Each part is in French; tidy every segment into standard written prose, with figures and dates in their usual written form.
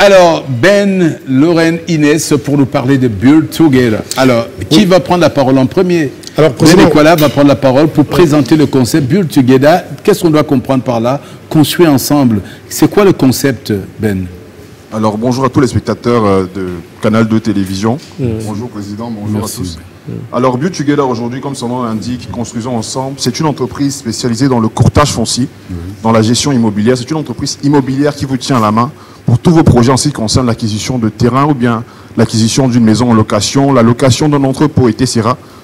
Alors, Ben, Lorraine, Inès, pour nous parler de Build Together. Alors, qui va prendre la parole en premier? Alors, Ben Nicolas va prendre la parole pour présenter le concept Build Together. Qu'est-ce qu'on doit comprendre par là? Construire ensemble. C'est quoi le concept, Ben? Alors, bonjour à tous les spectateurs de Canal 2 Télévision. Bonjour, Président. Bonjour à tous. Alors, Build Together, aujourd'hui, comme son nom l'indique, Construisons ensemble, c'est une entreprise spécialisée dans le courtage foncier, dans la gestion immobilière. C'est une entreprise immobilière qui vous tient à la main pour tous vos projets en ce qui concerne l'acquisition de terrain ou bien l'acquisition d'une maison en location, la location d'un entrepôt, etc.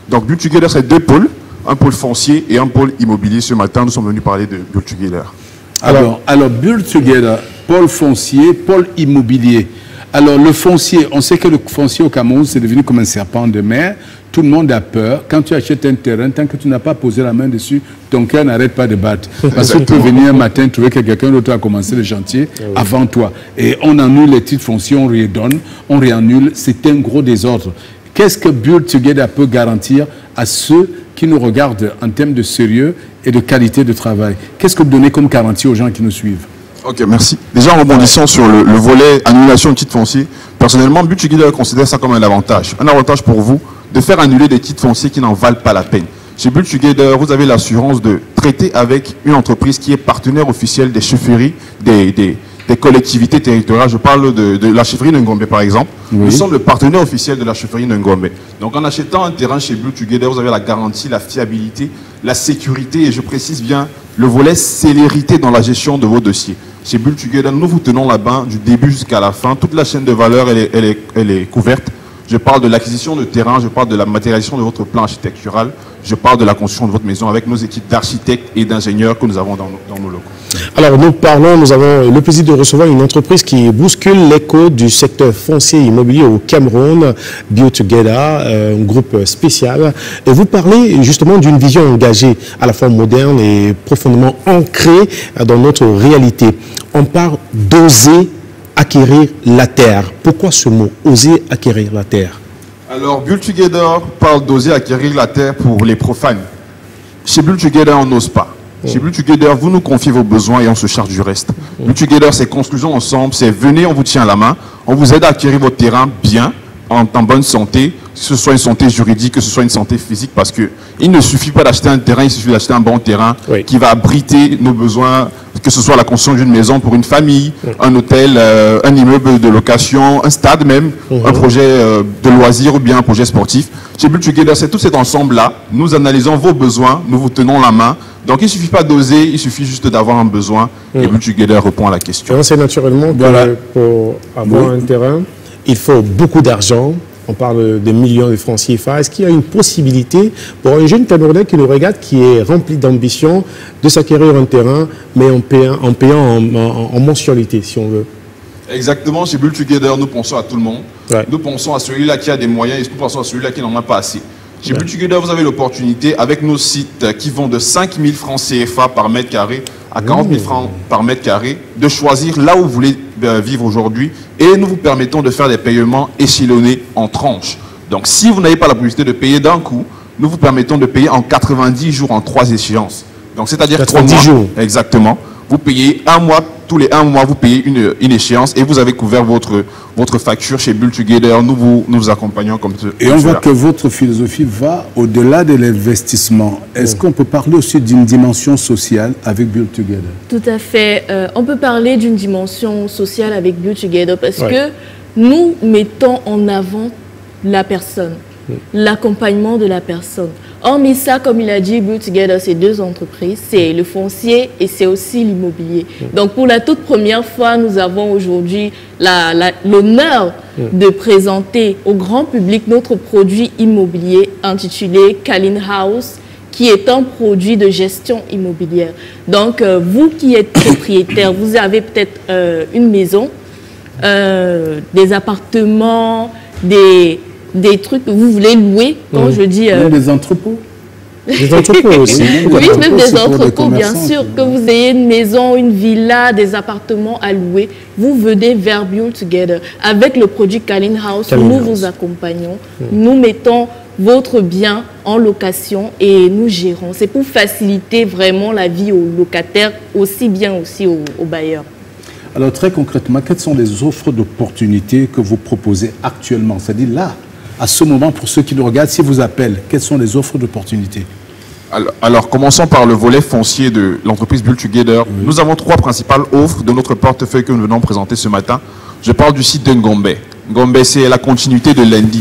Donc, Build Together, c'est deux pôles, un pôle foncier et un pôle immobilier. Ce matin, nous sommes venus parler de Build Together. Alors, Build Together, pôle foncier, pôle immobilier. Alors, le foncier, on sait que le foncier au Cameroun, c'est devenu comme un serpent de mer. Tout le monde a peur. Quand tu achètes un terrain, tant que tu n'as pas posé la main dessus, ton cœur n'arrête pas de battre. Parce que tu peux venir un matin trouver que quelqu'un d'autre a commencé le chantier avant toi. Et on annule les titres fonciers, on redonne, on réannule. C'est un gros désordre. Qu'est-ce que Build Together peut garantir à ceux qui nous regardent en termes de sérieux et de qualité de travail? Qu'est-ce que vous donnez comme garantie aux gens qui nous suivent? Ok, merci. Déjà, en rebondissant sur le volet annulation de titres fonciers, personnellement, Build Together considère ça comme un avantage. Un avantage pour vous de faire annuler des titres fonciers qui n'en valent pas la peine. Chez Build Together, vous avez l'assurance de traiter avec une entreprise qui est partenaire officiel des chefferies, des collectivités territoriales. Je parle de la chefferie de Ngombe, par exemple. Oui. Nous sommes le partenaire officiel de la chefferie de Ngombe. Donc, en achetant un terrain chez Build Together, vous avez la garantie, la fiabilité, la sécurité, et je précise bien le volet célérité dans la gestion de vos dossiers. Chez Build Together, nous vous tenons là-bas du début jusqu'à la fin. Toute la chaîne de valeur, elle est couverte. Je parle de l'acquisition de terrain, je parle de la matérialisation de votre plan architectural, je parle de la construction de votre maison avec nos équipes d'architectes et d'ingénieurs que nous avons dans nos locaux. Alors nous avons le plaisir de recevoir une entreprise qui bouscule l'écho du secteur foncier immobilier au Cameroun, Build Together, un groupe spécial. Et vous parlez justement d'une vision engagée, à la fois moderne et profondément ancrée dans notre réalité. On parle d'oser acquérir la terre. Pourquoi ce mot, oser acquérir la terre? Alors, Build Together parle d'oser acquérir la terre pour les profanes. Chez Build Together, on n'ose pas. Chez Build Together, vous nous confiez vos besoins et on se charge du reste. Build Together, c'est construisons ensemble, c'est venez, on vous tient à la main, on vous aide à acquérir votre terrain bien, en bonne santé, que ce soit une santé juridique, que ce soit une santé physique, parce qu'il ne suffit pas d'acheter un terrain, il suffit d'acheter un bon terrain qui va abriter nos besoins, que ce soit la construction d'une maison pour une famille, un hôtel, un immeuble de location, un stade même, un projet de loisirs ou bien un projet sportif. Chez Build Together, c'est tout cet ensemble-là. Nous analysons vos besoins, nous vous tenons la main. Donc, il ne suffit pas d'oser, il suffit juste d'avoir un besoin. Et Build Together répond à la question. On sait naturellement que pour avoir un terrain, il faut beaucoup d'argent. On parle de millions de francs CFA. Est-ce qu'il y a une possibilité pour un jeune Camerounais qui nous regarde, qui est rempli d'ambition, de s'acquérir un terrain, mais en payant en mensualité, si on veut? Exactement. Chez Build Together, nous pensons à tout le monde. Nous pensons à celui-là qui a des moyens et nous pensons à celui-là qui n'en a pas assez. Chez Build Together, vous avez l'opportunité, avec nos sites qui vont de 5 000 francs CFA par mètre carré à 40 000 francs par mètre carré, de choisir là où vous voulez vivre aujourd'hui. Et nous vous permettons de faire des paiements échelonnés en tranches. Donc, si vous n'avez pas la possibilité de payer d'un coup, nous vous permettons de payer en 90 jours en 3 échéances. Donc, c'est-à-dire 90 jours. Exactement. Vous payez un mois, tous les 1 mois, vous payez une échéance et vous avez couvert votre facture chez Build Together. Nous vous accompagnons comme ça. Et on voit que votre philosophie va au-delà de l'investissement. Est-ce qu'on peut parler aussi d'une dimension sociale avec Build Together? Tout à fait. On peut parler d'une dimension sociale avec Build Together parce que nous mettons en avant la personne, l'accompagnement de la personne. Hormis ça, comme il a dit, Build Together, c'est 2 entreprises, c'est le foncier et c'est aussi l'immobilier. Donc, pour la toute première fois, nous avons aujourd'hui l'honneur de présenter au grand public notre produit immobilier intitulé Kalin House, qui est un produit de gestion immobilière. Donc, vous qui êtes propriétaire, vous avez peut-être une maison, des appartements, des trucs que vous voulez louer, quand je dis... des entrepôts. Des entrepôts aussi. Oui, même des entrepôts, bien sûr. Que vous ayez une maison, une villa, des appartements à louer, vous venez vers Build Together. Avec le produit Kalin House, nous vous accompagnons. Nous mettons votre bien en location et nous gérons. C'est pour faciliter vraiment la vie aux locataires, aussi bien aussi aux bailleurs. Alors très concrètement, quelles sont les offres d'opportunités que vous proposez actuellement? C'est-à-dire là, à ce moment, pour ceux qui nous regardent, si vous appellent, quelles sont les offres d'opportunités? Alors, commençons par le volet foncier de l'entreprise Build Together. Oui. Nous avons 3 principales offres de notre portefeuille que nous venons présenter ce matin. Je parle du site de Ngombe. Ngombe, c'est la continuité de Lendi.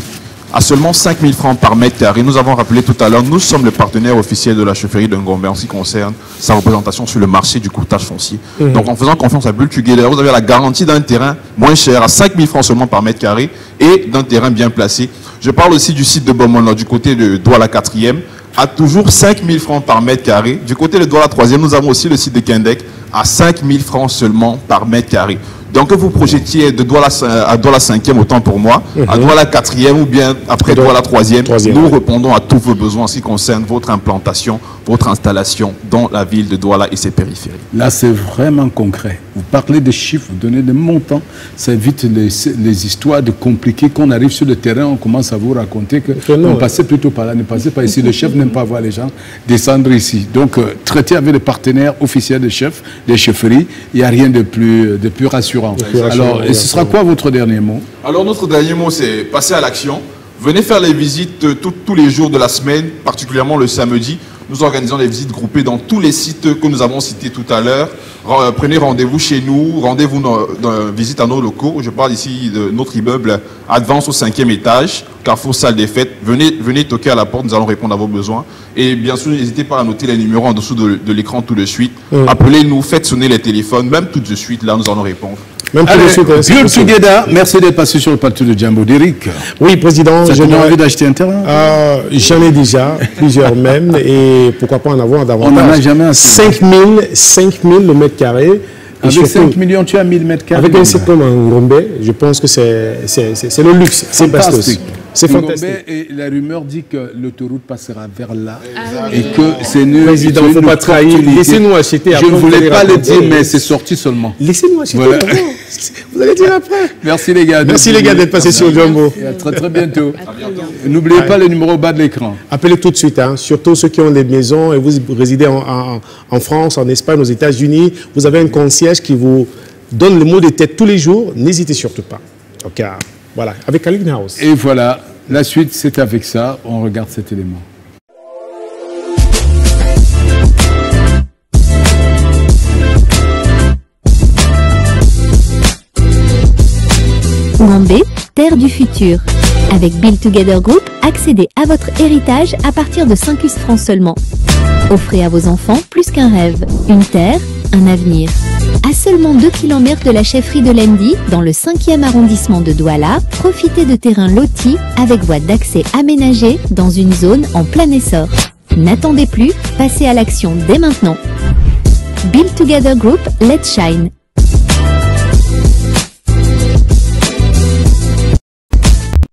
À seulement 5 000 francs par mètre carré. Nous avons rappelé tout à l'heure, nous sommes le partenaire officiel de la chefferie de Ngombe en ce qui concerne sa représentation sur le marché du courtage foncier. Donc, en faisant confiance à Build Together, vous avez la garantie d'un terrain moins cher, à 5 000 francs seulement par mètre carré, et d'un terrain bien placé. Je parle aussi du site de Bomona, du côté de Douala 4e, à toujours 5 000 francs par mètre carré. Du côté de Douala 3e, nous avons aussi le site de Kendek, à 5 000 francs seulement par mètre carré. Donc, que vous projetiez de Douala à Douala 5e, autant pour moi, à Douala 4e ou bien après Douala 3e, nous répondons à tous vos besoins en ce qui concerne votre implantation, votre installation dans la ville de Douala et ses périphéries. Là, c'est vraiment concret. Vous parlez des chiffres, vous donnez des montants, ça évite les histoires de compliquées. Qu'on arrive sur le terrain, on commence à vous raconter que on passait plutôt par là, ne passez pas ici. Le chef n'aime pas voir les gens descendre ici. Donc, traiter avec les partenaires officiels des chefs, des chefferies, il n'y a rien de plus rassurant. Alors, et ce sera quoi votre dernier mot? Alors, notre dernier mot, c'est passer à l'action. Venez faire les visites tous les jours de la semaine, particulièrement le samedi. Nous organisons des visites groupées dans tous les sites que nous avons cités tout à l'heure. Prenez rendez-vous chez nous, rendez-vous visite à nos locaux. Je parle ici de notre immeuble Advance au 5e étage, Carrefour Salle des Fêtes. Venez toquer à la porte, nous allons répondre à vos besoins. Et bien sûr, n'hésitez pas à noter les numéros en dessous de l'écran tout de suite. Appelez-nous, faites sonner les téléphones, même tout de suite, là, nous allons répondre. Build Together, merci d'être passé sur le plateau de Jambo. D'Eric. Oui, président. J'ai envie d'acheter un terrain. J'en ai déjà, plusieurs même, et pourquoi pas en avoir davantage. On n'en a jamais assez. 5 000 le mètre carré. Avec 5 millions, tu as 1000 mètres carrés. Avec un site comme Ngombe, je pense que c'est le luxe. C'est fantastique. C'est fantastique. Et la rumeur dit que l'autoroute passera vers là. Et que c'est une. Président, il ne faut pas trahir. Laissez-nous acheter. Je ne voulais pas le dire, mais c'est sorti seulement. Laissez-nous acheter. Voilà. Vous allez dire après. Merci les gars. Merci les gars d'être passés sur Jambo. Et à très très bientôt. N'oubliez pas le numéro au bas de l'écran. Appelez tout de suite, hein, surtout ceux qui ont des maisons et vous résidez en France, en Espagne, aux États-Unis. Vous avez un concierge qui vous donne le mot de tête tous les jours. N'hésitez surtout pas. Ok, voilà, avec Khalid House. Et voilà, la suite, c'est avec ça. On regarde cet élément. Ngombe, terre du futur. Avec Build Together Group, accédez à votre héritage à partir de 5 francs seulement. Offrez à vos enfants plus qu'un rêve, une terre, un avenir. À seulement 2 km de la chefferie de Lendi, dans le 5e arrondissement de Douala, profitez de terrains lotis avec voies d'accès aménagées dans une zone en plein essor. N'attendez plus, passez à l'action dès maintenant. Build Together Group, let's shine.